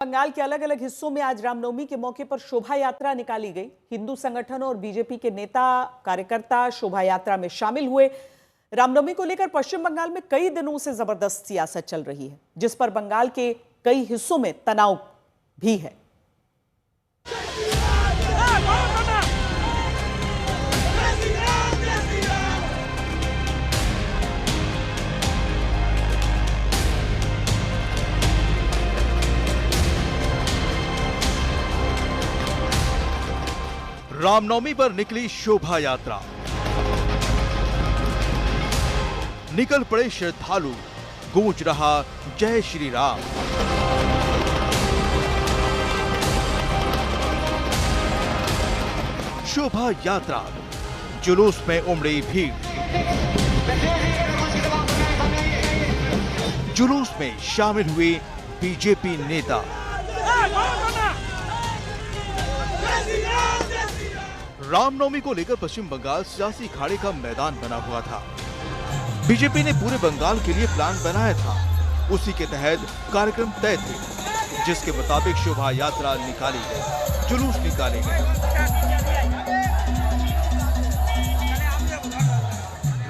बंगाल के अलग अलग हिस्सों में आज रामनवमी के मौके पर शोभा यात्रा निकाली गई। हिंदू संगठनों और बीजेपी के नेता कार्यकर्ता शोभा यात्रा में शामिल हुए। रामनवमी को लेकर पश्चिम बंगाल में कई दिनों से जबरदस्त सियासत चल रही है, जिस पर बंगाल के कई हिस्सों में तनाव भी है। रामनवमी पर निकली शोभा यात्रा। निकल पड़े श्रद्धालु, गूंज रहा जय श्री राम। शोभा यात्रा, जुलूस में उमड़ी भीड़। जुलूस में शामिल हुए बीजेपी नेता। रामनवमी को लेकर पश्चिम बंगाल सियासी अखाड़े का मैदान बना हुआ था। बीजेपी ने पूरे बंगाल के लिए प्लान बनाया था। उसी के तहत कार्यक्रम तय थे, जिसके मुताबिक शोभा यात्रा निकाली गई, जुलूस निकाले गए।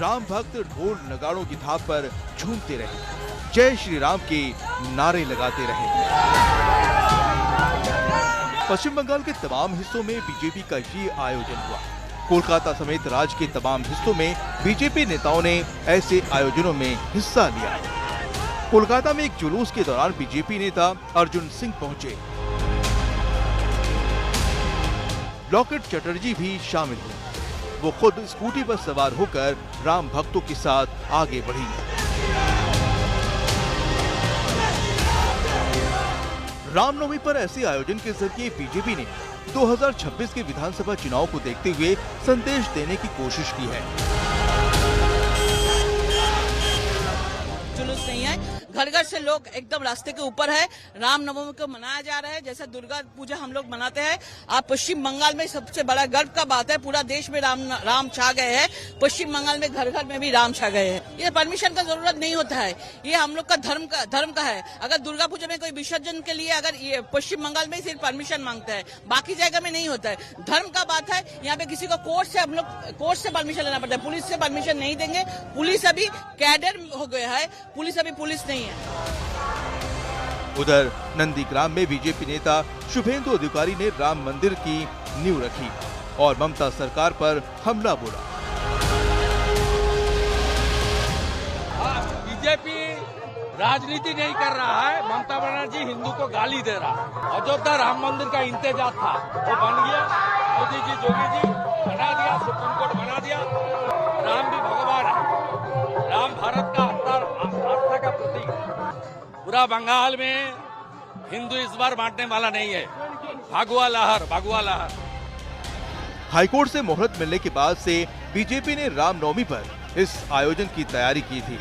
राम भक्त ढोल नगाड़ों की थाप पर झूमते रहे, जय श्री राम के नारे लगाते रहे। पश्चिम बंगाल के तमाम हिस्सों में बीजेपी का ये आयोजन हुआ। कोलकाता समेत राज्य के तमाम हिस्सों में बीजेपी नेताओं ने ऐसे आयोजनों में हिस्सा लिया। कोलकाता में एक जुलूस के दौरान बीजेपी नेता अर्जुन सिंह पहुंचे। लॉकेट चटर्जी भी शामिल हुए। वो खुद स्कूटी पर सवार होकर राम भक्तों के साथ आगे बढ़ी। रामनवमी पर ऐसे आयोजन के जरिए बीजेपी ने 2026 के विधानसभा चुनाव को देखते हुए संदेश देने की कोशिश की है। जुलूस नहीं है, घर घर से लोग एकदम रास्ते के ऊपर है। रामनवमी को मनाया जा रहा है जैसे दुर्गा पूजा हम लोग मनाते हैं। आप पश्चिम बंगाल में सबसे बड़ा गर्व का बात है, पूरा देश में राम छा गए हैं। पश्चिम बंगाल में घर घर में भी राम छा गए हैं। ये परमिशन का जरूरत नहीं होता है, ये हम लोग का धर्म का है। अगर दुर्गा पूजा में कोई विसर्जन के लिए अगर ये पश्चिम बंगाल में सिर्फ परमिशन मांगता है, बाकी जगह में नहीं होता है। धर्म का बात है, यहाँ पे किसी को कोर्ट से परमिशन लेना पड़ता है। पुलिस से परमिशन नहीं देंगे। पुलिस अभी कैडर हो गया है, पुलिस अभी पुलिस नहीं है। उधर नंदीग्राम में बीजेपी नेता शुभेंदु अधिकारी ने राम मंदिर की नींव रखी और ममता सरकार पर हमला बोला। बीजेपी राजनीति नहीं कर रहा है। ममता बनर्जी हिंदू को गाली दे रहा है। अयोध्या राम मंदिर का इंतजार था, वो बन गया। मोदी जी, योगी जी बना दिया, सुप्रीम कोर्ट बना दिया। राम भी भगवान है। राम भारत का आस्था का प्रतीक है। पूरा बंगाल में हिंदू इस बार बांटने वाला नहीं है। भगवा लहर, भगवा लहर। हाईकोर्ट से मोहलत मिलने के बाद से बीजेपी ने रामनवमी पर इस आयोजन की तैयारी की थी।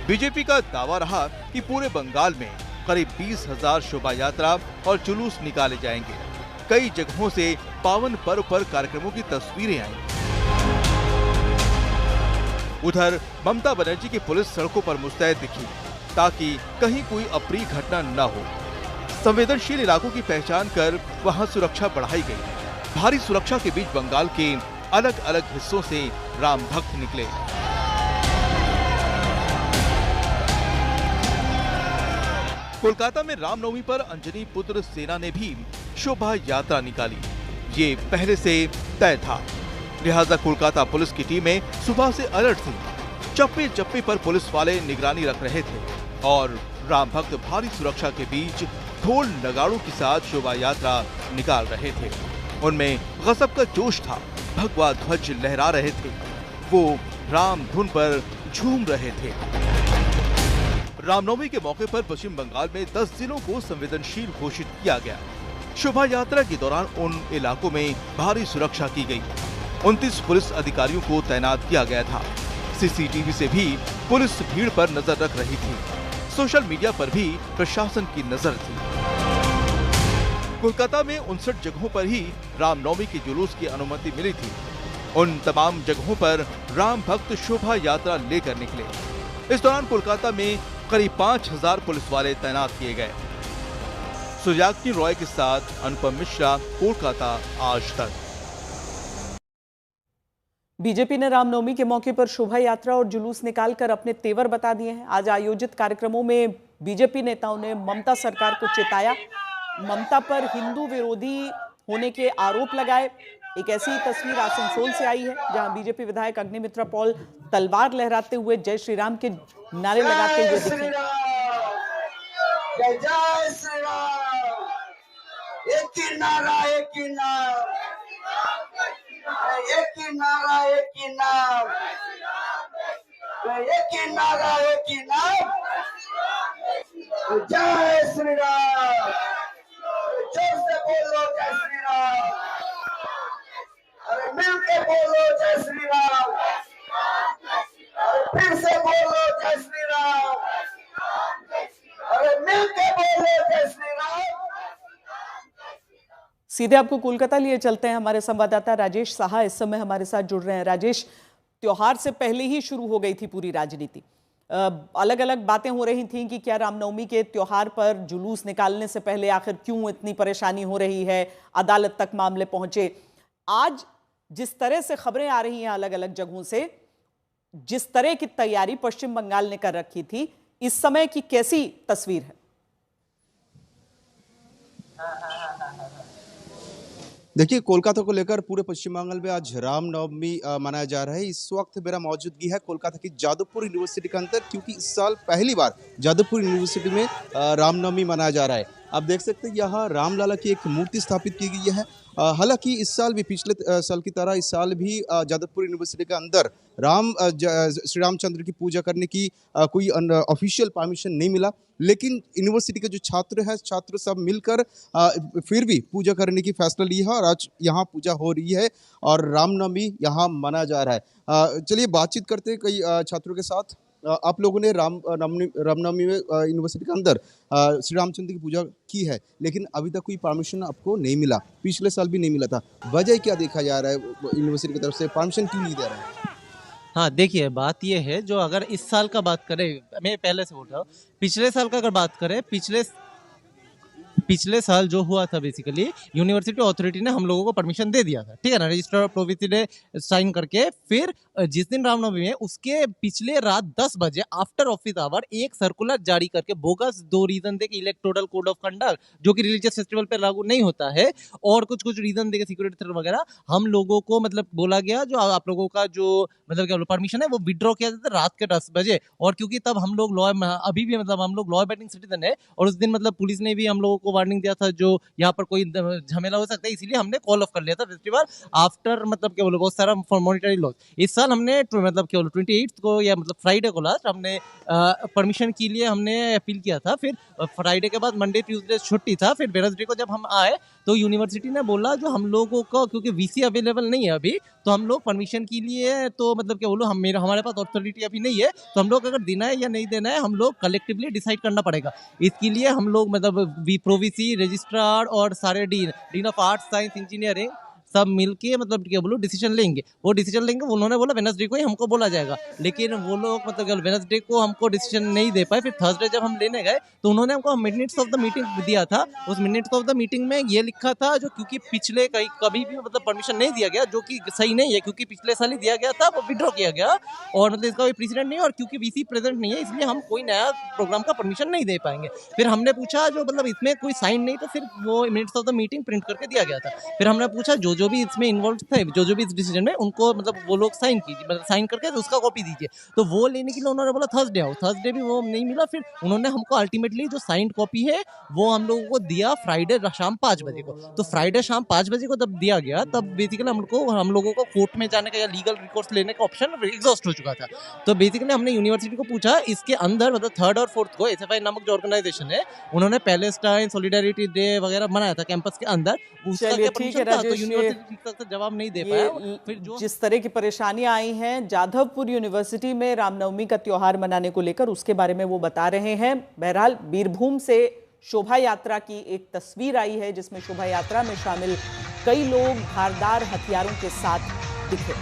बीजेपी का दावा रहा कि पूरे बंगाल में करीब 20,000 शोभा यात्रा और जुलूस निकाले जाएंगे। कई जगहों से पावन पर्व पर कार्यक्रमों की तस्वीरें आई। उधर ममता बनर्जी की पुलिस सड़कों पर मुस्तैद दिखी ताकि कहीं कोई अप्रिय घटना न हो। संवेदनशील इलाकों की पहचान कर वहां सुरक्षा बढ़ाई गई। भारी सुरक्षा के बीच बंगाल के अलग अलग हिस्सों से राम भक्त निकले। कोलकाता में रामनवमी पर अंजनी पुत्र सेना ने भी शोभा यात्रा निकाली। ये पहले से तय था, लिहाजा कोलकाता पुलिस की टीमें सुबह से अलर्ट थी। चप्पे चप्पे पर पुलिस वाले निगरानी रख रहे थे और राम भक्त भारी सुरक्षा के बीच ढोल नगाड़ों के साथ शोभा यात्रा निकाल रहे थे। उनमें गजब का जोश था, भगवा ध्वज लहरा रहे थे। वो राम धुन पर झूम रहे थे। रामनवमी के मौके पर पश्चिम बंगाल में 10 जिलों को संवेदनशील घोषित किया गया। शोभा यात्रा के दौरान उन इलाकों में भारी सुरक्षा की गई। 29 पुलिस अधिकारियों को तैनात किया गया था। सीसीटीवी से भी पुलिस भीड़ पर नजर रख रही थी। सोशल मीडिया पर भी प्रशासन की नजर थी। कोलकाता में 59 जगहों पर ही रामनवमी के जुलूस की अनुमति मिली थी। उन तमाम जगहों पर राम भक्त शोभा यात्रा लेकर निकले। इस दौरान कोलकाता में करीब 5,000 पुलिस वाले तैनात किए गए। सुजाग्नि रॉय के साथ अनुपम मिश्रा, कोलकाता, आज तक। बीजेपी ने रामनवमी के मौके पर शोभा यात्रा और जुलूस निकालकर अपने तेवर बता दिए हैं। आज आयोजित कार्यक्रमों में बीजेपी नेताओं ने ममता सरकार को चिताया, ममता पर हिंदू विरोधी होने के आरोप लगाए। एक ऐसी तस्वीर आसनसोल से आई है जहां बीजेपी विधायक अग्निमित्रा पॉल तलवार लहराते हुए जय श्री राम के नारे लगाते हुए दिखे। जय जय श्री राम, एक ही नारा, एक ही नाम, एक ही नारा, एक ही नाम, एक ही नारा, एक ही नाम, जय श्री राम। जोर से बोलो जय श्री राम, अरे मिल के बोलो जय श्री राम, अरे फिर से बोलो जय श्री राम, अरे मिल के बोलो जय श्री राम। सीधे आपको कोलकाता लिए चलते हैं। हमारे संवाददाता राजेश साहा इस समय हमारे साथ जुड़ रहे हैं। राजेश, त्योहार से पहले ही शुरू हो गई थी पूरी राजनीति, अलग अलग बातें हो रही थी कि क्या रामनवमी के त्योहार पर जुलूस निकालने से पहले आखिर क्यों इतनी परेशानी हो रही है, अदालत तक मामले पहुंचे। आज जिस तरह से खबरें आ रही हैं अलग अलग जगहों से, जिस तरह की तैयारी पश्चिम बंगाल ने कर रखी थी, इस समय की कैसी तस्वीर है? देखिए, कोलकाता को लेकर पूरे पश्चिम बंगाल में आज रामनवमी मनाया जा रहा है। इस वक्त मेरा मौजूदगी है कोलकाता की जादवपुर यूनिवर्सिटी के अंदर, क्योंकि इस साल पहली बार जादवपुर यूनिवर्सिटी में रामनवमी मनाया जा रहा है। आप देख सकते हैं यहाँ रामलला की एक मूर्ति स्थापित की गई है। हालांकि इस साल भी पिछले साल की तरह इस साल भी जादवपुर यूनिवर्सिटी के अंदर श्री रामचंद्र की पूजा करने की कोई ऑफिशियल परमिशन नहीं मिला, लेकिन यूनिवर्सिटी के जो छात्र सब मिलकर फिर भी पूजा करने की फैसला लिया है और आज यहाँ पूजा हो रही है और रामनवमी यहाँ मनाया जा रहा है। चलिए बातचीत करते हैं कई छात्रों के साथ। आप लोगों ने रामनवमी में यूनिवर्सिटी के अंदर श्री रामचंद्र की पूजा की है, लेकिन अभी तक कोई परमिशन आपको नहीं मिला, पिछले साल भी नहीं मिला था। वजह क्या देखा जा रहा है, यूनिवर्सिटी की तरफ से परमिशन क्यों नहीं दे रहा है? हाँ, देखिए बात ये है, जो अगर इस साल का बात करें, मैं पहले से बोल रहा हूँ, पिछले साल का अगर बात करें, पिछले साल जो हुआ था बेसिकली यूनिवर्सिटी अथॉरिटी ने हम लोगों को परमिशन दे दिया था, ठीक है ना, रजिस्टर ऑफ प्रोविंसी ने साइन करके। फिर जिस दिन रामनवमी है उसके पिछले रात 10 बजे आफ्टर ऑफिस आवर एक सर्कुलर जारी करके बोगस 2 रीजन दे के इलेक्टोरल कोड ऑफ कंडक्ट जो कि रिलीजियस फेस्टिवल पर लागू नहीं होता है और कुछ रीजन दे के सिक्योरिटी थ्रेट वगैरह हम लोगों को मतलब बोला गया, जो आप लोगों का जो मतलब क्या परमिशन है वो विड्रॉ किया जाता है रात के 10 बजे। और क्योंकि तब हम लोग अभी भी मतलब हम लोग लॉ अबाइडिंग सिटीजन है और उस दिन मतलब पुलिस ने भी हम लोगों को वार्निंग दिया था जो यहाँ पर कोई झमेला हो सकता है, इसीलिए हमने कॉल ऑफ कर लिया था फेस्टिवल आफ्टर मतलब क्या बोलो बहुत सारा मॉनिटरी लॉस। इस साल हमने मतलब क्या बोलो 28 को या मतलब फ्राइडे को लास्ट हमने परमिशन के लिए हमने अपील किया था। फिर फ्राइडे के बाद मंडे ट्यूसडे छुट्टी था। फिर वेडनेसडे को जब हम आए तो यूनिवर्सिटी ने बोला जो हम लोगों को क्योंकि वीसी अवेलेबल नहीं है अभी, तो हम लोग परमिशन के लिए तो मतलब क्या बोलो हमारे पास अथॉरिटी अभी नहीं है, तो हम लोग अगर देना है या नहीं देना है हम लोग कलेक्टिवली डिसाइड करना पड़ेगा। इसके लिए हम लोग मतलब प्रोविसी रजिस्ट्रार और सारे dean of arts science engineering सब मिलके मतलब क्या बोलो डिसीजन लेंगे। वो डिसीजन लेंगे, उन्होंने बोला वेडनेसडे को ही हमको बोला जाएगा, लेकिन वो लोग मतलब वेडनेसडे को हमको डिसीजन नहीं दे पाए। फिर थर्सडे जब हम लेने गए तो उन्होंने हमको मिनट्स ऑफ द मीटिंग दिया था। उस मिनट्स ऑफ द मीटिंग में ये लिखा था जो क्योंकि पिछले कभी भी मतलब परमिशन नहीं दिया गया, जो कि सही नहीं है, क्योंकि पिछले साल ही दिया गया था वो विड्रॉ किया गया और मतलब इसका कोई प्रेसिडेंट नहीं है और क्योंकि वीसी प्रेजेंट नहीं है इसलिए हम कोई नया प्रोग्राम का परमिशन नहीं दे पाएंगे। फिर हमने पूछा जो मतलब इसमें कोई साइन नहीं, तो फिर वो minutes of the meeting print करके दिया गया था। फिर हमने पूछा जो भी इसमें इन्वॉल्व थे, जो भी इस डिसीजन में उनको मतलब वो लोग साइन कीजिए, मतलब साइन करके तो उसका कॉपी दीजिए। तो वो लेने के लिए उन्होंने बोला थर्सडे आओ, थर्सडे भी वो नहीं मिला। फिर उन्होंने हमको अल्टीमेटली जो साइंड कॉपी है वो हम लोगों को दिया फ्राइडे शाम 5 बजे को। तो फ्राइडे शाम 5 बजे को जब दिया गया तब बेसिकली हम लोगों को कोर्ट में जाने का या लीगल रिकोर्स लेने का ऑप्शन एग्जॉस्ट हो चुका था। तो बेसिकली हमने यूनिवर्सिटी को पूछा इसके अंदर मतलब 3rd और 4th को एसएफआई नामक जो ऑर्गेनाइजेशन है उन्होंने पैलेस्टाइन सॉलिडारिटी डे वगैरह मनाया था कैंपस के अंदर, उसका क्या परमिशन था? तो यूनिवर्सिटी ठीक तरह से जवाब नहीं दे पाया। फिर जो जिस तरह की परेशानियां आई हैं जाधवपुर यूनिवर्सिटी में रामनवमी का त्योहार मनाने को लेकर, उसके बारे में वो बता रहे हैं। बहरहाल बीरभूम से शोभा यात्रा की एक तस्वीर आई है जिसमें शोभा यात्रा में शामिल कई लोग धारदार हथियारों के साथ दिखे।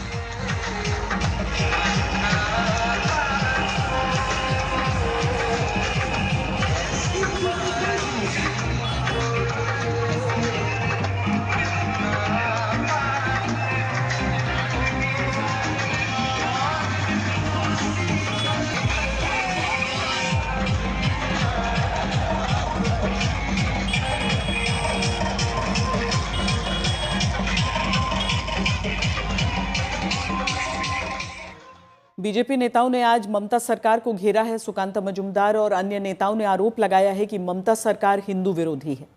बीजेपी नेताओं ने आज ममता सरकार को घेरा है। सुकांता मजूमदार और अन्य नेताओं ने आरोप लगाया है कि ममता सरकार हिंदू विरोधी है।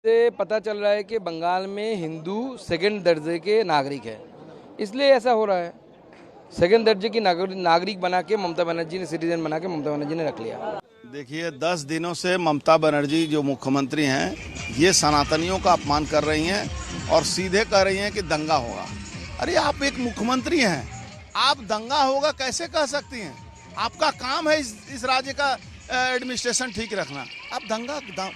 से पता चल रहा है कि बंगाल में हिंदू सेकंड दर्जे के नागरिक है, इसलिए ऐसा हो रहा है। सेकंड दर्जे की नागरिक बना के ममता बनर्जी ने, सिटीजन बना के ममता बनर्जी ने रख लिया। देखिए 10 दिनों से ममता बनर्जी जो मुख्यमंत्री हैं, ये सनातनियों का अपमान कर रही हैं और सीधे कह रही हैं कि दंगा होगा। अरे आप एक मुख्यमंत्री हैं, आप दंगा होगा कैसे कह सकती हैं? आपका काम है इस राज्य का एडमिनिस्ट्रेशन ठीक रखना। आप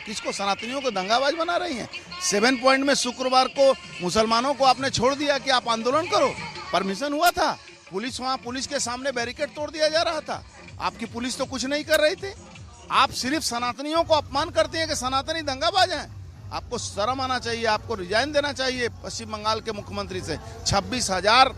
किसको, सनातनियों को दंगाबाज बना रही हैं। 7 पॉइंट में शुक्रवार को मुसलमानों को आपने छोड़ दिया कि आप आंदोलन करो, परमिशन हुआ था। पुलिस के सामने बैरिकेड तोड़ दिया जा रहा था, आपकी पुलिस तो कुछ नहीं कर रही थी। आप सिर्फ सनातनियों को अपमान करते हैं कि सनातनी दंगाबाज हैं। आपको शर्म आना चाहिए, आपको रिजाइन देना चाहिए पश्चिम बंगाल के मुख्यमंत्री से। 26,000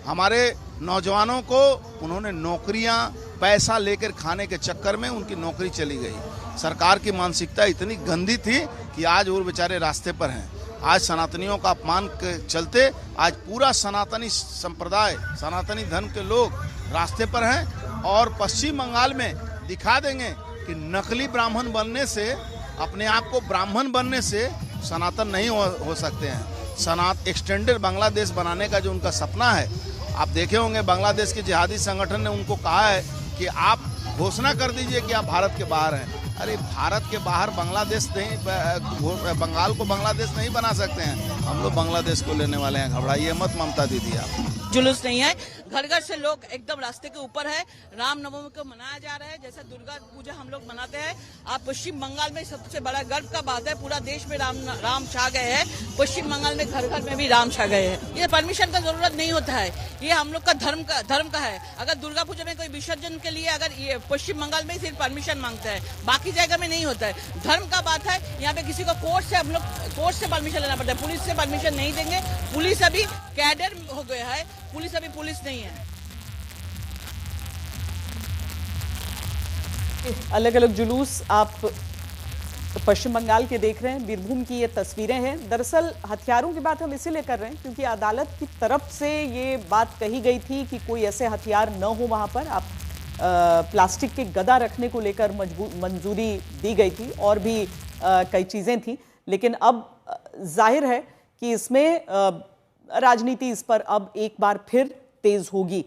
हमारे नौजवानों को उन्होंने नौकरियां पैसा लेकर खाने के चक्कर में उनकी नौकरी चली गई। सरकार की मानसिकता इतनी गंदी थी कि आज वो बेचारे रास्ते पर हैं। आज सनातनियों का अपमान के चलते आज पूरा सनातनी संप्रदाय, सनातनी धर्म के लोग रास्ते पर हैं और पश्चिम बंगाल में दिखा देंगे कि नकली ब्राह्मण बनने से, अपने आप को ब्राह्मण बनने से सनातन नहीं हो सकते हैं। एक्सटेंडेड बांग्लादेश बनाने का जो उनका सपना है, आप देखे होंगे बांग्लादेश के जिहादी संगठन ने उनको कहा है कि आप घोषणा कर दीजिए कि आप भारत के बाहर हैं। अरे भारत के बाहर बांग्लादेश नहीं, बंगाल को बांग्लादेश नहीं बना सकते हैं। हम लोग बांग्लादेश को लेने वाले हैं, घबराइए मत ममता दीदी आप। जुलूस नहीं है, घर घर से लोग एकदम रास्ते के ऊपर है। रामनवमी को मनाया जा रहा है जैसा दुर्गा पूजा हम लोग मनाते हैं। आप पश्चिम बंगाल में सबसे बड़ा गर्व का बात है, पूरा देश में राम छा गए हैं। पश्चिम बंगाल में घर घर में भी राम छा गए हैं। ये परमिशन का जरूरत नहीं होता है, ये हम लोग का धर्म का है। अगर दुर्गा पूजा में कोई विसर्जन के लिए अगर ये पश्चिम बंगाल में सिर्फ परमिशन मांगता है, बाकी जगह में नहीं होता है। धर्म का बात है, यहाँ पे किसी को कोर्ट से परमिशन लेना पड़ता है, पुलिस से परमिशन नहीं देंगे। पुलिस अभी कैडर हो गया है, पुलिस अभी पुलिस नहीं है। अलग अलग जुलूस आप पश्चिम बंगाल के देख रहे हैं। बीरभूम की ये तस्वीरें हैं। दरअसल हथियारों की बात हम इसीलिए कर रहे हैं क्योंकि अदालत की तरफ से ये बात कही गई थी कि कोई ऐसे हथियार न हो वहां पर। आप प्लास्टिक के गदा रखने को लेकर मंजूरी दी गई थी और भी कई चीजें थी, लेकिन अब जाहिर है कि इसमें राजनीति इस पर अब एक बार फिर तेज होगी।